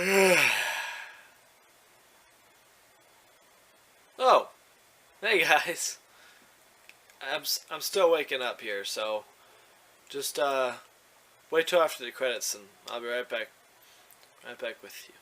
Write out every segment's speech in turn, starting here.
Oh, hey guys. I'm still waking up here, so just wait till after the credits and I'll be right back with you.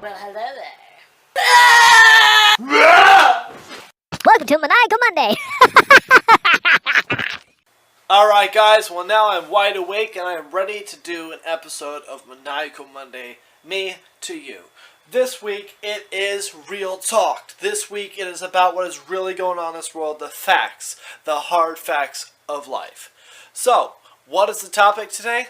Well, hello there. Welcome to Maniacal Monday. Alright guys, well now I'm wide awake and I'm ready to do an episode of Maniacal Monday, me to you. This week it is real talk. This week it is about what is really going on in this world, the facts, the hard facts of life. So, what is the topic today?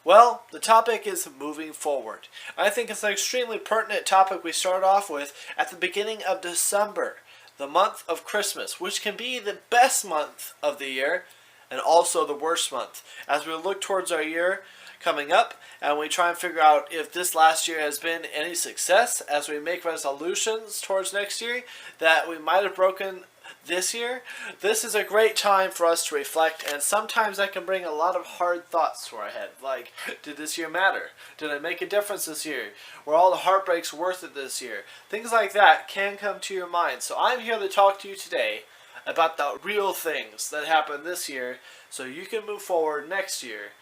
Well, the topic is moving forward. I think it's an extremely pertinent topic we start off with at the beginning of December, the month of Christmas, which can be the best month of the year and also the worst month. As we look towards our year coming up and we try and figure out if this last year has been any success as we make resolutions towards next year that we might have broken this year, this is a great time for us to reflect, and sometimes that can bring a lot of hard thoughts to our head, like, did this year matter? Did I make a difference this year? Were all the heartbreaks worth it this year? Things like that can come to your mind. So I'm here to talk to you today about the real things that happened this year so you can move forward next year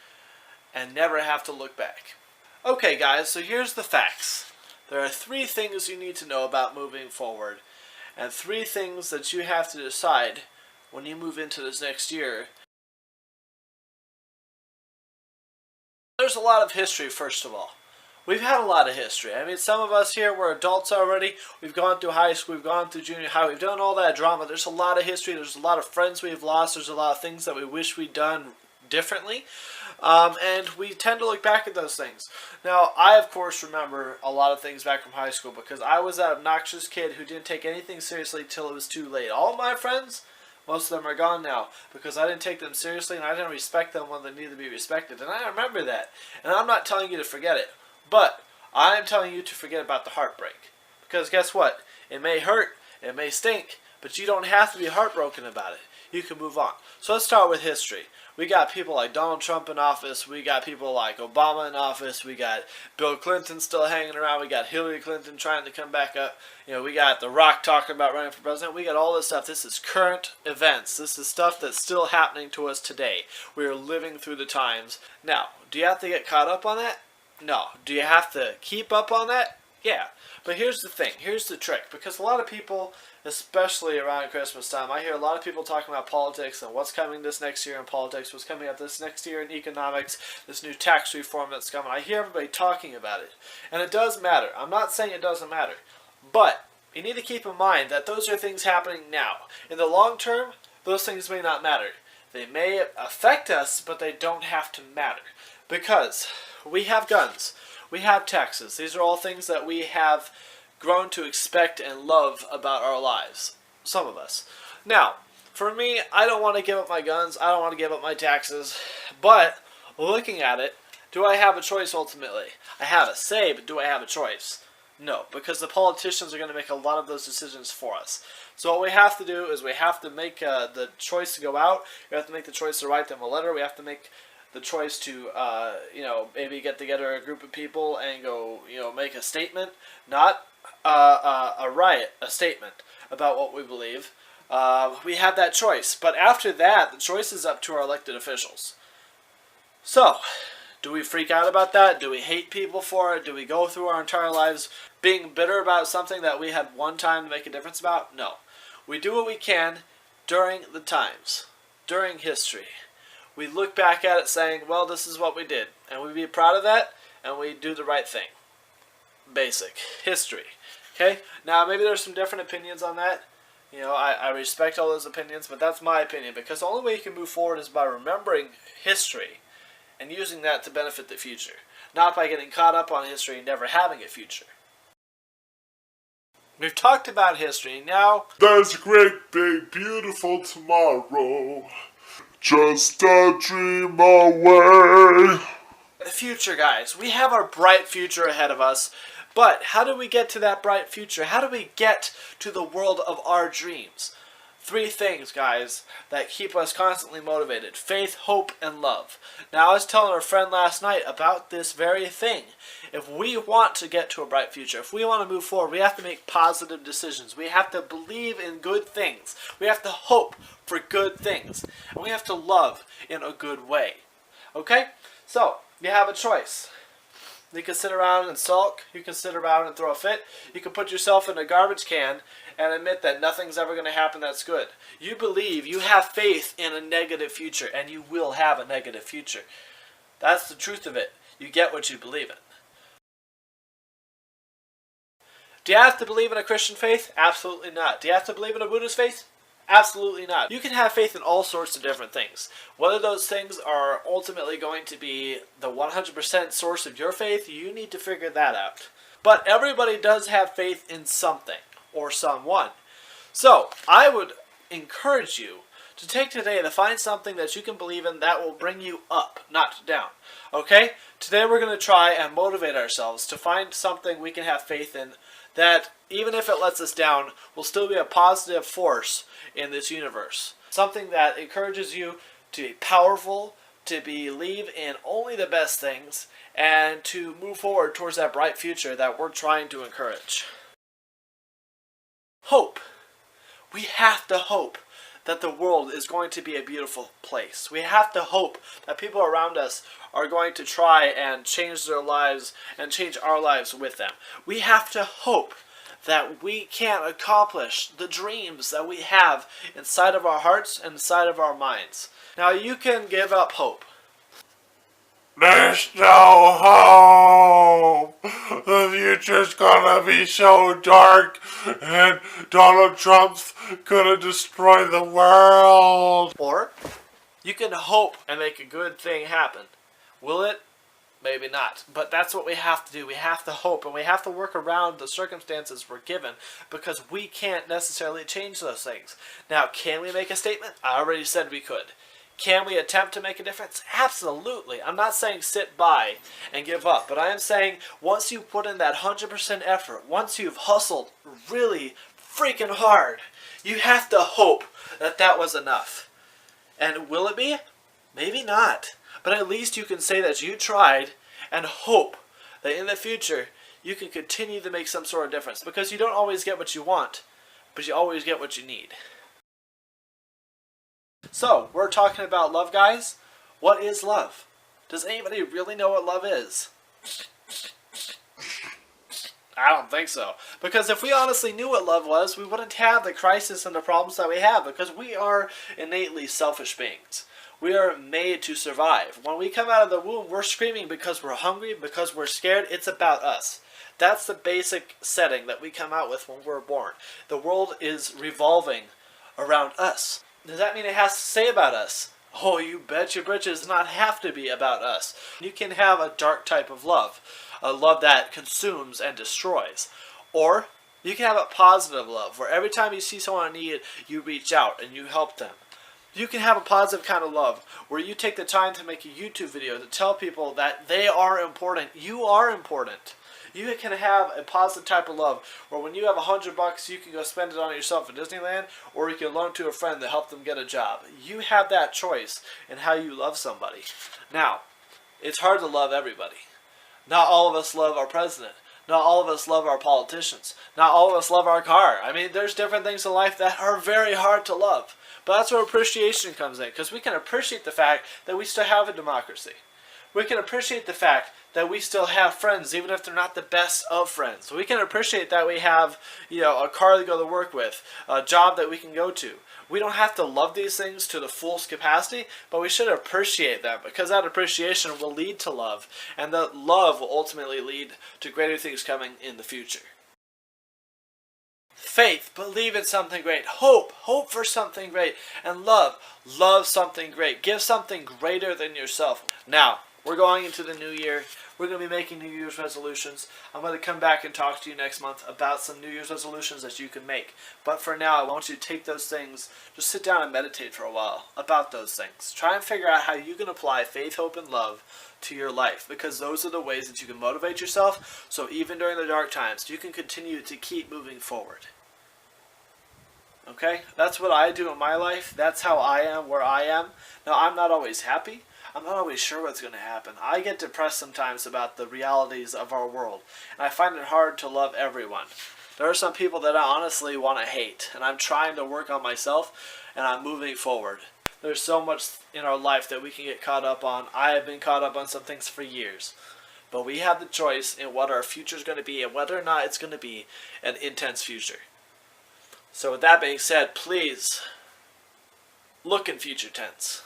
and never have to look back. Okay guys, so here's the facts. There are 3 things you need to know about moving forward, and 3 things that you have to decide when you move into this next year. There's a lot of history, first of all. We've had a lot of history. I mean, some of us here, we're adults already. We've gone through high school, we've gone through junior high, we've done all that drama. There's a lot of history, there's a lot of friends we've lost, there's a lot of things that we wish we'd done differently. And we tend to look back at those things. Now, I, of course, remember a lot of things back from high school because I was that obnoxious kid who didn't take anything seriously till it was too late. All my friends, most of them are gone now because I didn't take them seriously and I didn't respect them when they needed to be respected. And I remember that. And I'm not telling you to forget it. But I'm telling you to forget about the heartbreak. Because guess what? It may hurt, it may stink, but you don't have to be heartbroken about it. You can move on. So let's start with history. We got people like Donald Trump in office. We got people like Obama in office. We got Bill Clinton still hanging around. We got Hillary Clinton trying to come back up. You know, we got The Rock talking about running for president. We got all this stuff. This is current events. This is stuff that's still happening to us today. We are living through the times. Now, do you have to get caught up on that? No. Do you have to keep up on that? Yeah. But here's the thing. Here's the trick. Because a lot of people, especially around Christmas time, I hear a lot of people talking about politics and what's coming this next year in politics, what's coming up this next year in economics, this new tax reform that's coming. I hear everybody talking about it. And it does matter. I'm not saying it doesn't matter. But you need to keep in mind that those are things happening now. In the long term, those things may not matter. They may affect us, but they don't have to matter. Because we have guns. We have taxes. These are all things that we have grown to expect and love about our lives. Some of us. Now, for me, I don't want to give up my guns. I don't want to give up my taxes. But, looking at it, do I have a choice ultimately? I have a say, but do I have a choice? No, because the politicians are going to make a lot of those decisions for us. So what we have to do is we have to make the choice to go out. We have to make the choice to write them a letter. We have to make the choice to, maybe get together a group of people and go, make a statement. Not a riot, a statement about what we believe. We have that choice. But after that, the choice is up to our elected officials. So, do we freak out about that? Do we hate people for it? Do we go through our entire lives being bitter about something that we had one time to make a difference about? No. We do what we can during the times, during history. We look back at it saying, well, this is what we did. And we be proud of that, and we do the right thing. Basic. History. Okay? Now, maybe there's some different opinions on that. I respect all those opinions, but that's my opinion. Because the only way you can move forward is by remembering history and using that to benefit the future. Not by getting caught up on history and never having a future. We've talked about history. Now, there's a great big beautiful tomorrow, just a dream away. the future, guys. We have our bright future ahead of us. But how do we get to that bright future? How do we get to the world of our dreams? 3 things, guys, that keep us constantly motivated. Faith, hope, and love. Now, I was telling our friend last night about this very thing. If we want to get to a bright future, if we want to move forward, we have to make positive decisions. We have to believe in good things. We have to hope for good things. And we have to love in a good way. Okay? So, you have a choice. You can sit around and sulk. You can sit around and throw a fit. You can put yourself in a garbage can and admit that nothing's ever going to happen that's good. You believe, you have faith in a negative future, and you will have a negative future. That's the truth of it. You get what you believe in. Do you have to believe in a Christian faith? Absolutely not. Do you have to believe in a Buddhist faith? Absolutely not. You can have faith in all sorts of different things. Whether those things are ultimately going to be the 100% source of your faith, you need to figure that out. But everybody does have faith in something or someone. So, I would encourage you to take today to find something that you can believe in that will bring you up, not down. Okay? Today we're going to try and motivate ourselves to find something we can have faith in that, even if it lets us down, will still be a positive force in this universe. Something that encourages you to be powerful, to believe in only the best things, and to move forward towards that bright future that we're trying to encourage. Hope. We have to hope that the world is going to be a beautiful place. We have to hope that people around us are going to try and change their lives and change our lives with them. We have to hope that we can accomplish the dreams that we have inside of our hearts and inside of our minds. Now, you can give up hope. There's no hope. The future's gonna be so dark, and Donald Trump's gonna destroy the world. Or you can hope and make a good thing happen. Will it? Maybe not. But that's what we have to do. We have to hope, and we have to work around the circumstances we're given, because we can't necessarily change those things. Now, can we make a statement? I already said we could. Can we attempt to make a difference? Absolutely. I'm not saying sit by and give up, but I am saying once you put in that 100% effort, once you've hustled really freaking hard, you have to hope that that was enough. And will it be? Maybe not. But at least you can say that you tried and hope that in the future you can continue to make some sort of difference. Because you don't always get what you want, but you always get what you need. So, we're talking about love, guys. What is love? Does anybody really know what love is? I don't think so. Because if we honestly knew what love was, we wouldn't have the crisis and the problems that we have. Because we are innately selfish beings. We are made to survive. When we come out of the womb, we're screaming because we're hungry, because we're scared. It's about us. That's the basic setting that we come out with when we're born. The world is revolving around us. Does that mean it has to say about us? Oh, you bet your britches, does not have to be about us. You can have a dark type of love. A love that consumes and destroys. Or you can have a positive love, where every time you see someone in need, you reach out and you help them. You can have a positive kind of love, where you take the time to make a YouTube video to tell people that they are important. You are important. You can have a positive type of love, where when you have $100, you can go spend it on yourself at Disneyland, or you can loan to a friend to help them get a job. You have that choice in how you love somebody. Now, it's hard to love everybody. Not all of us love our president. Not all of us love our politicians. Not all of us love our car. I mean, there's different things in life that are very hard to love. But that's where appreciation comes in, because we can appreciate the fact that we still have a democracy. We can appreciate the fact that we still have friends, even if they're not the best of friends. We can appreciate that we have, a car to go to work with, a job that we can go to. We don't have to love these things to the fullest capacity, but we should appreciate them, because that appreciation will lead to love, and that love will ultimately lead to greater things coming in the future. Faith, believe in something great. Hope for something great. And love something great. Give something greater than yourself. Now, We're going into the new year. We're going to be making New Year's resolutions. I'm going to come back and talk to you next month about some New Year's resolutions that you can make. But for now, I want you to take those things, just sit down and meditate for a while about those things. Try and figure out how you can apply faith, hope, and love to your life, because those are the ways that you can motivate yourself, so even during the dark times, you can continue to keep moving forward. Okay? That's what I do in my life. That's how I am where I am. Now, I'm not always happy. I'm not always sure what's going to happen. I get depressed sometimes about the realities of our world, and I find it hard to love everyone. There are some people that I honestly want to hate, and I'm trying to work on myself, and I'm moving forward. There's so much in our life that we can get caught up on. I have been caught up on some things for years, but we have the choice in what our future is going to be and whether or not it's going to be an intense future. So with that being said, please look in future tense.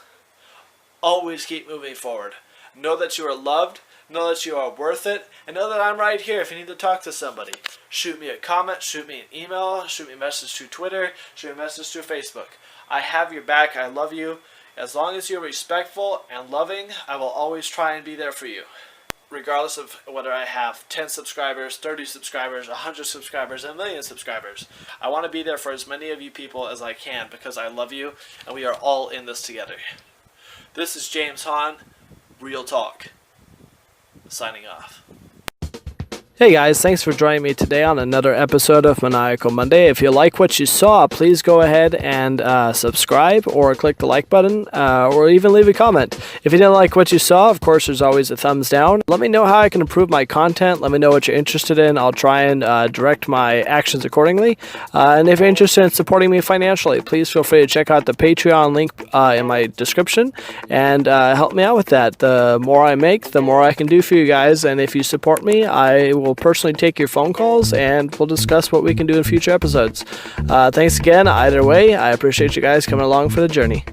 Always keep moving forward. Know that you are loved, know that you are worth it, and know that I'm right here if you need to talk to somebody. Shoot me a comment, shoot me an email, shoot me a message through Twitter, shoot me a message through Facebook. I have your back, I love you. As long as you're respectful and loving, I will always try and be there for you. Regardless of whether I have 10 subscribers, 30 subscribers, 100 subscribers, and 1,000,000 subscribers. I want to be there for as many of you people as I can because I love you and we are all in this together. This is James Hahn, Real Talk, signing off. Hey guys, thanks for joining me today on another episode of Maniacal Monday. If you like what you saw, please go ahead and subscribe or click the like button or even leave a comment. If you didn't like what you saw, of course, there's always a thumbs down. Let me know how I can improve my content. Let me know what you're interested in. I'll try and direct my actions accordingly. And if you're interested in supporting me financially, please feel free to check out the Patreon link in my description and help me out with that. The more I make, the more I can do for you guys. And if you support me, I will personally take your phone calls and we'll discuss what we can do in future episodes. Thanks again. Either way, I appreciate you guys coming along for the journey.